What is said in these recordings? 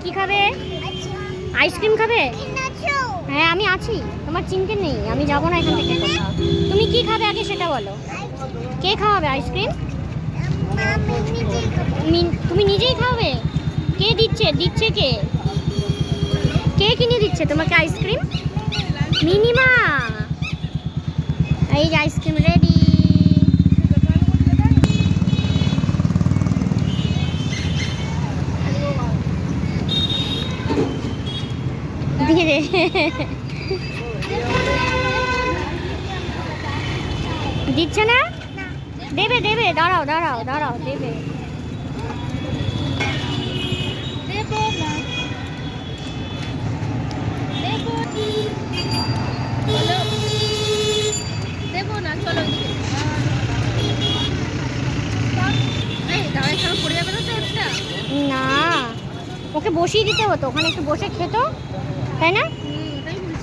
কি খাবে? আইসক্রিম খাবে? হ্যাঁ আমি আছি, তোমার চিনতে নেই, আমি যাবো না এখান থেকে কোথাও। তুমি কি খাবে আগে সেটা বলো। কে খাওয়াবে আইসক্রিম? তুমি নিজেই খাবে? কে দিচ্ছে? দিচ্ছে কে? কে কিনে দিচ্ছে তোমাকে আইসক্রিম? মিনিমা। এই যে আইসক্রিম রেডি। ধীরে দিচ্ছে না? দেবে দেবে, দাঁড়াও দাঁড়াও দাঁড়াও, দেবে। দেবো না, চলো পড়ে যাবে না তো ওটা? না, ওকে বসিয়ে দিতে হতো, ওখানে একটু বসে খেতো, তাই না?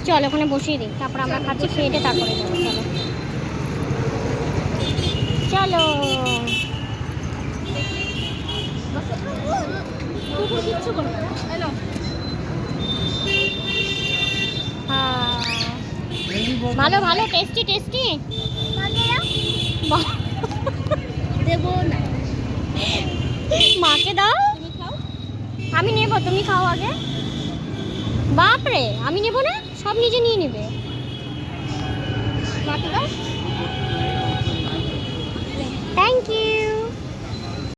চলো ওখানে বসিয়ে দিই, তারপর আমরা খাচ্ছি, খেয়ে দিয়ে তারপরে যাবো। চলো চলো। হ্যাঁ, ভালো ভালো, টেস্টি টেস্টি। দেবো না, মাকে দাও। তুমি খাও। আমি নেবো, তুমি খাও আগে। বাপরে, আমি নেবো না, সব নিজে নিয়ে নেবে। মাকে দাও। Thank you.